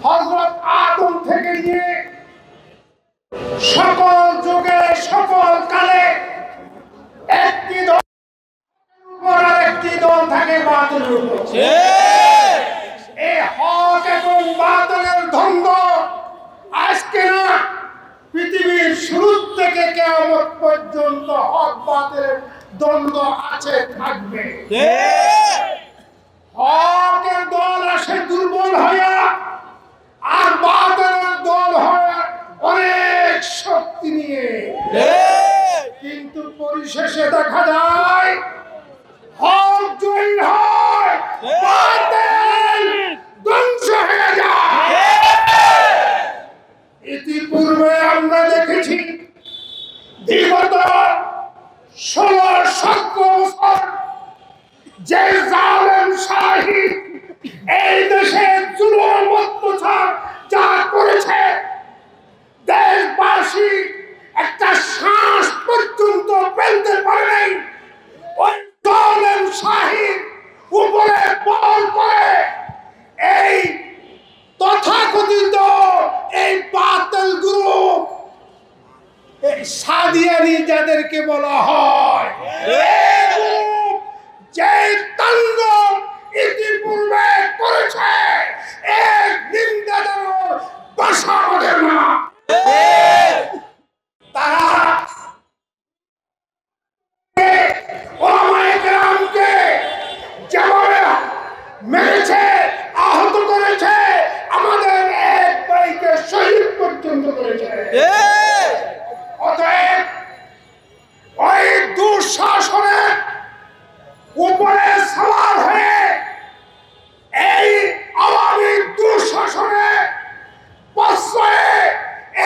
হযরত আদম থেকে নিয়ে সকল যুগে সকল কালে একটি দল উপর আর একটি দল থাকে বাতিলের উপর। এই হক এবং বাতিলের দ্বন্দ্ব আজকে না, পৃথিবীর শুরু থেকে কিয়ামত পর্যন্ত হক বাতিলের দ্বন্দ্ব আছে, থাকবে। হকের দল আসে দুর্বল হয়ে, আর বাতিলের দল হয় অনেক শক্তি নিয়ে। কিন্তু পরিশেষে দেখা যায় হক জয়ী হয়, বাতিল ধ্বংস হয়ে যায়। ইতিপূর্বে আমরা দেখেছি বিগত 16-17 বছর যে জালেম শাহী এই দেশে জুলুম অত্যাচার যা করেছে, দেশবাসী একটা শ্বাস পর্যন্ত ফেলতে পারে নাই। ওই জালেম শাহীর উপরে বল করে এই তথাকথিত এই বাতিল গ্রুপ, এই সাদিয়ানি যাদেরকে বলা হয়, যে তাণ্ডব ইতিপূর্বে করেছে, এক নিন্দাজনক ভাষা আমাদের না। তারা ওলামায়ে কেরামকে যেভাবে মেরেছে, আহত করেছে, আমাদের এক ভাইকে শহীদ পর্যন্ত করেছে। অতএব ওই দুঃশাসনের উপরে সওয়ার হয়ে এই আওয়ামী দুঃশাসনে প্রশ্রয়ে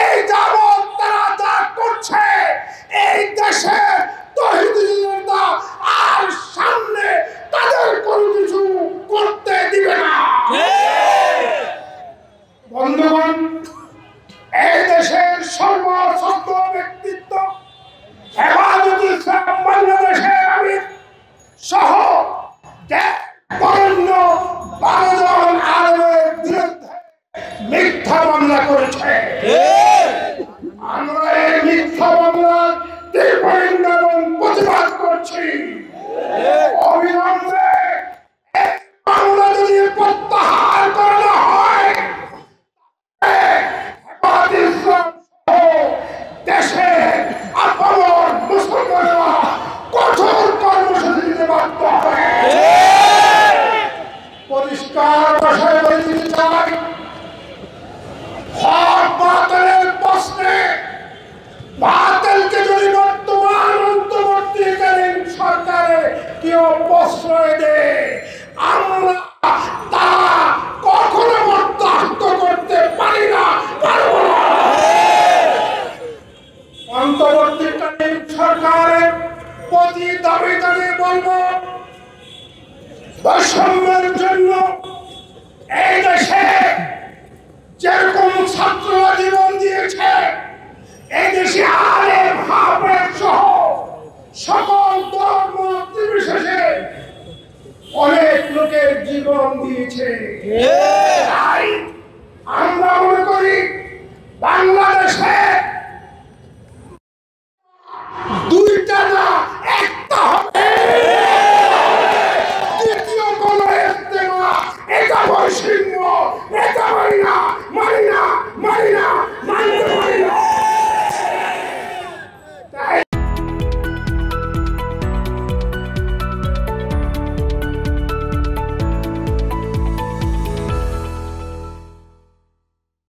এই যাবৎ তারা যা করছে, এই দেশের তৌহিদি জনতা আর সামনে তাদের কোনো কিছু করতে দিবে না। বন্ধুগণ, এই দেশের সর্বশ্রেষ্ঠ ব্যক্তিত্ব হেফাজত ইসলাম বাংলাদেশের আমির সহ বরেণ্য 12 জন আলেমের বিরুদ্ধে মিথ্যা মামলা করেছে। আমরা এই মিথ্যা মামলার তীব্র নিন্দা এবং প্রতিবাদ করছি। অবিলম্বে মামলা যদি প্রত্যাহার করা হয়, হেফাজত ইসলাম সহ দেশের আপামর মুসলমানরা কঠোর কর্মসূচি দিতে বাধ্য হবে। পরিষ্কার ভাষায় বলে দিতে চাই, হক বাতিলের প্রশ্নে বাতিলকে যদি বর্তমান অন্তর্বর্তীকালীন সরকারের কেউ প্রশ্রয় দেয়, আমরা তা কখনো বরদাস্ত করতে পারি না, পারব না। অন্তর্বর্তীকালীন সরকারের প্রতি দাবি জানিয়ে বলবো, বৈষম্যের জন্য এই দেশে যেরকম ছাত্ররা জীবন দিয়েছে, এই দেশে আলেম হাফেজ সহ সকল ধর্ম নির্বিশেষে অনেক লোকের জীবন দিয়েছে। তাই আমরা মনে করি বাংলাদেশে দুইটা না